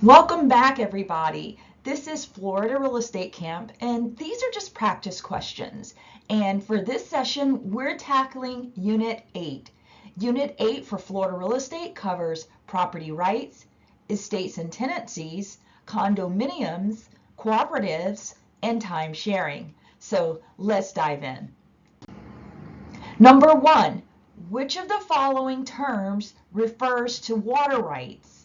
Welcome back, everybody. This is Florida Real Estate Camp, and these are just practice questions. And for this session, we're tackling Unit 8. Unit 8 for Florida Real Estate covers property rights, estates and tenancies, condominiums, cooperatives, and time sharing. So let's dive in. Number 1, which of the following terms refers to water rights?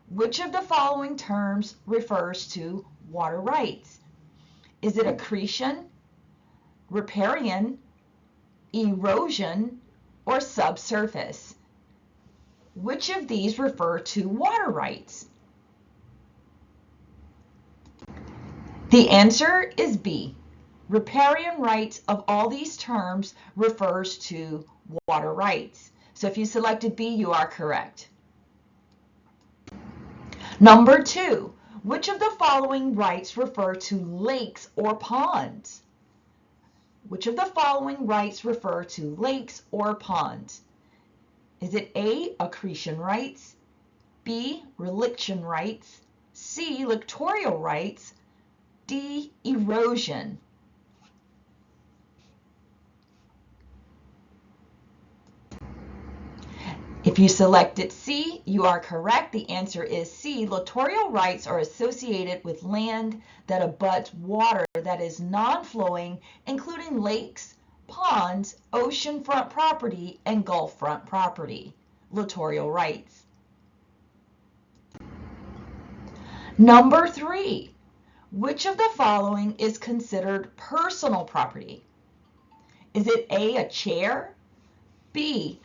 Which of the following terms refers to water rights? Is it accretion, riparian, erosion, or subsurface? Which of these refer to water rights? The answer is B. Riparian rights of all these terms refers to water rights. So if you selected B, you are correct. Number 2, which of the following rights refer to lakes or ponds? Which of the following rights refer to lakes or ponds? Is it A, accretion rights, B, reliction rights, C, littoral rights, D, erosion? If you selected C, you are correct. The answer is C. Littoral rights are associated with land that abuts water that is non-flowing, including lakes, ponds, oceanfront property, and gulffront property. Littoral rights. Number 3, which of the following is considered personal property? Is it A, a chair, B,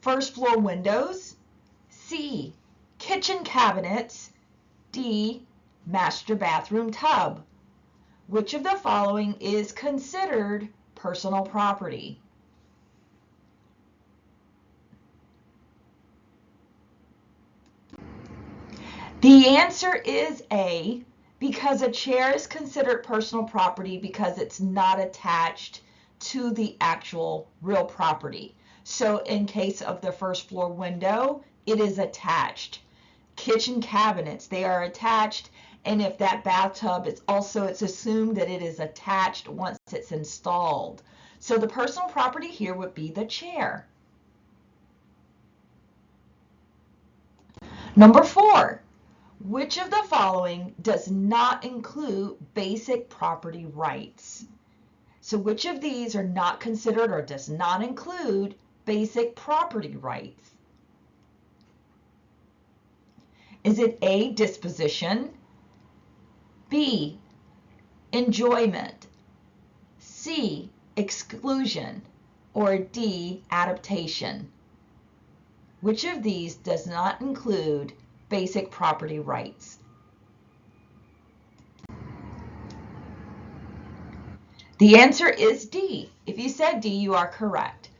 first floor windows, C, kitchen cabinets, D, master bathroom tub? Which of the following is considered personal property? The answer is A, because a chair is considered personal property because it's not attached to the actual real property. So in case of the first floor window, it is attached. Kitchen cabinets, they are attached. And if that bathtub is also, it's assumed that it is attached once it's installed. So the personal property here would be the chair. Number 4, which of the following does not include basic property rights? So which of these are not considered or does not include basic property rights? Is it A, disposition, B, enjoyment, C, exclusion, or D, adaptation? Which of these does not include basic property rights? The answer is D. If you said D, you are correct.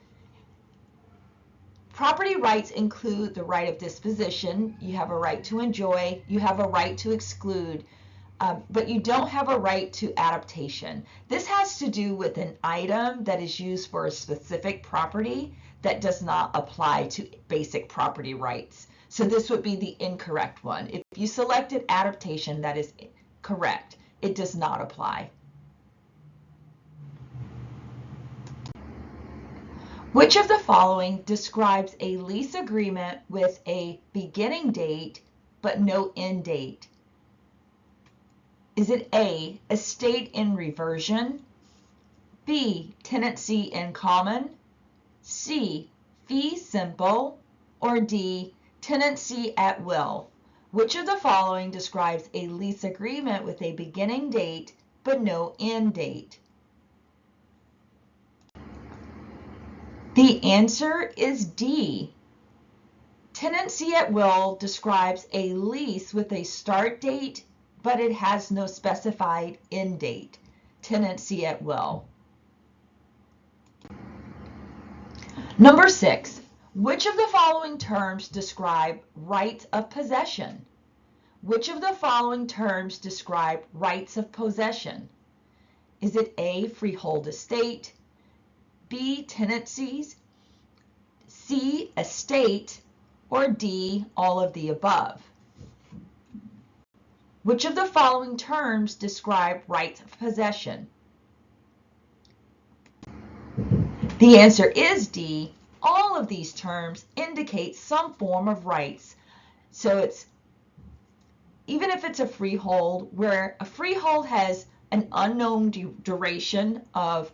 Property rights include the right of disposition. You have a right to enjoy. You have a right to exclude, but you don't have a right to adaptation. This has to do with an item that is used for a specific property that does not apply to basic property rights. So this would be the incorrect one. If you selected adaptation, that is correct. It does not apply. Which of the following describes a lease agreement with a beginning date but no end date? Is it A, estate in reversion, B, tenancy in common, C, fee simple, or D, tenancy at will? Which of the following describes a lease agreement with a beginning date but no end date? The answer is D. Tenancy at will describes a lease with a start date, but it has no specified end date. Tenancy at will. Number 6, which of the following terms describe right of possession? Which of the following terms describe rights of possession? Is it A, freehold estate, B, tenancies, C, estate, or D, all of the above? Which of the following terms describe rights of possession? The answer is D. All of these terms indicate some form of rights. So it's, even if it's a freehold, where a freehold has an unknown duration of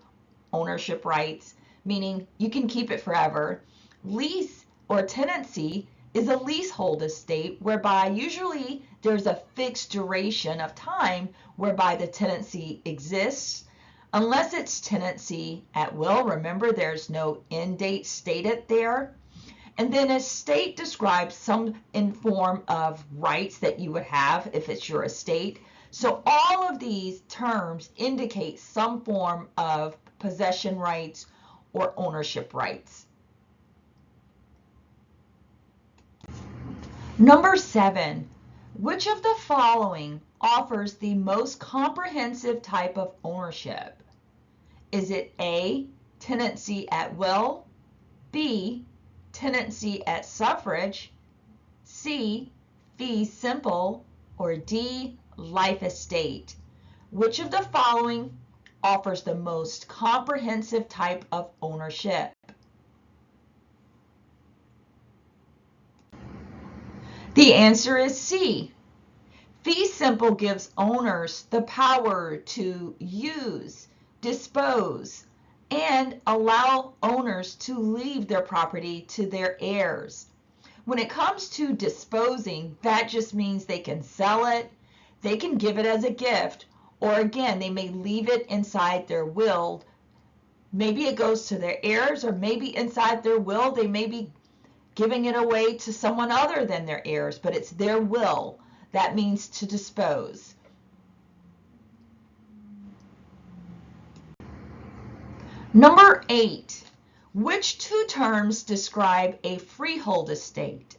ownership rights, meaning you can keep it forever. Lease or tenancy is a leasehold estate, whereby usually there's a fixed duration of time whereby the tenancy exists. Unless it's tenancy at will, remember there's no end date stated there. And then estate describes some in form of rights that you would have if it's your estate. So all of these terms indicate some form of possession rights or ownership rights. Number 7, which of the following offers the most comprehensive type of ownership? Is it A, tenancy at will, B, tenancy at suffrage, C, fee simple, or D, life estate? Which of the following offers the most comprehensive type of ownership? The answer is C. Fee simple gives owners the power to use, dispose, and allow owners to leave their property to their heirs. When it comes to disposing, that just means they can sell it, they can give it as a gift, or again, they may leave it inside their will. Maybe it goes to their heirs, or maybe inside their will, they may be giving it away to someone other than their heirs, but it's their will. That means to dispose. Number 8, which two terms describe a freehold estate?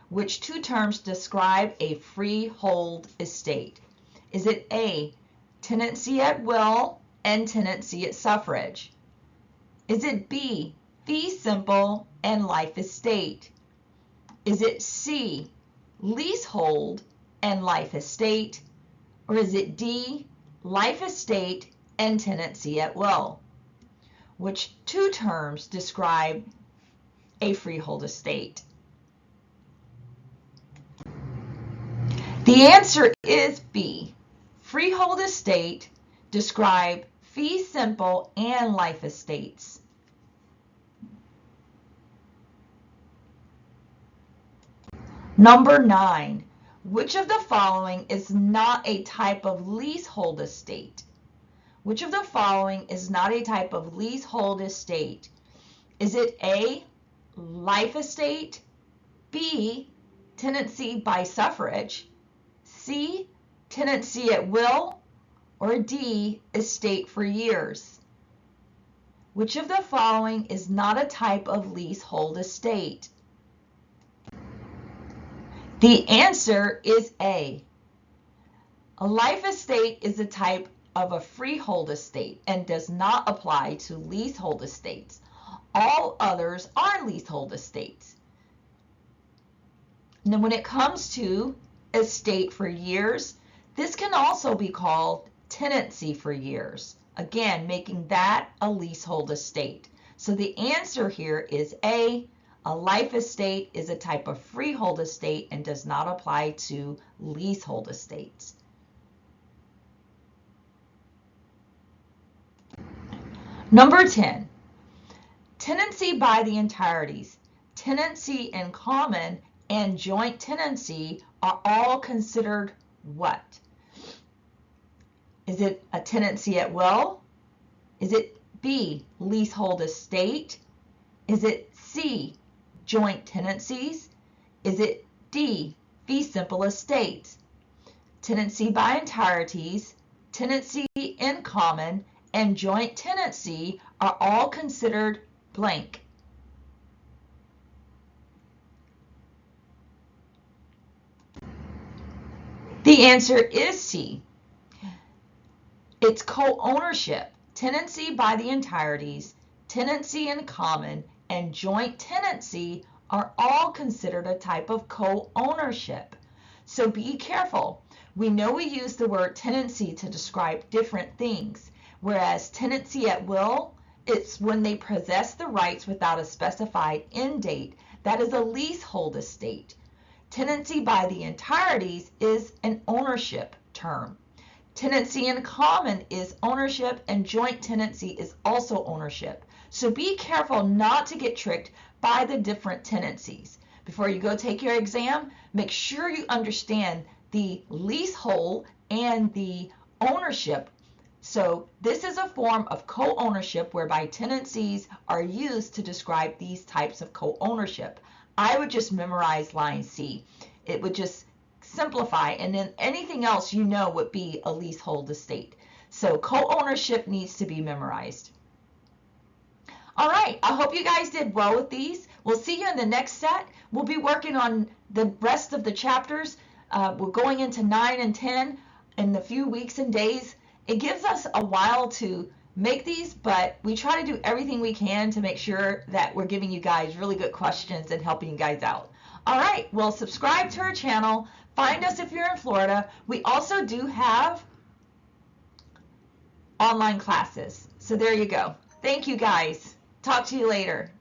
Which two terms describe a freehold estate? Is it A, tenancy at will and tenancy at suffrage? Is it B, fee simple and life estate? Is it C, leasehold and life estate? Or is it D, life estate and tenancy at will? Which two terms describe a freehold estate? The answer is B. Freehold estate describe fee simple and life estates. Number 9, which of the following is not a type of leasehold estate? Which of the following is not a type of leasehold estate? Is it A, life estate, B, tenancy by suffrage, C, tenancy at will, or D, estate for years? Which of the following is not a type of leasehold estate? The answer is A. A life estate is a type of a freehold estate and does not apply to leasehold estates. All others are leasehold estates. And then when it comes to estate for years, this can also be called tenancy for years. Again, making that a leasehold estate. So the answer here is A. A life estate is a type of freehold estate and does not apply to leasehold estates. Number 10, tenancy by the entireties, tenancy in common, and joint tenancy are all considered what? Is it a tenancy at will? Is it B, leasehold estate? Is it C, joint tenancies? Is it D, fee simple estates? Tenancy by entireties, tenancy in common, and joint tenancy are all considered blank. The answer is C. It's co-ownership. Tenancy by the entireties, tenancy in common, and joint tenancy are all considered a type of co-ownership. So be careful. We know we use the word tenancy to describe different things, whereas tenancy at will, it's when they possess the rights without a specified end date. That is a leasehold estate. Tenancy by the entireties is an ownership term. Tenancy in common is ownership, and joint tenancy is also ownership. So be careful not to get tricked by the different tenancies. Before you go take your exam, make sure you understand the leasehold and the ownership. So this is a form of co-ownership whereby tenancies are used to describe these types of co-ownership. I would just memorize line C. It would just simplify, and then anything else you know would be a leasehold estate. So co-ownership needs to be memorized. All right, I hope you guys did well with these. We'll see you in the next set. We'll be working on the rest of the chapters. We're going into 9 and 10 in a few weeks and days. It gives us a while to make these, but we try to do everything we can to make sure that we're giving you guys really good questions and helping you guys out. All right, well, subscribe to our channel. Find us if you're in Florida. We also do have online classes. So there you go. Thank you guys. Talk to you later.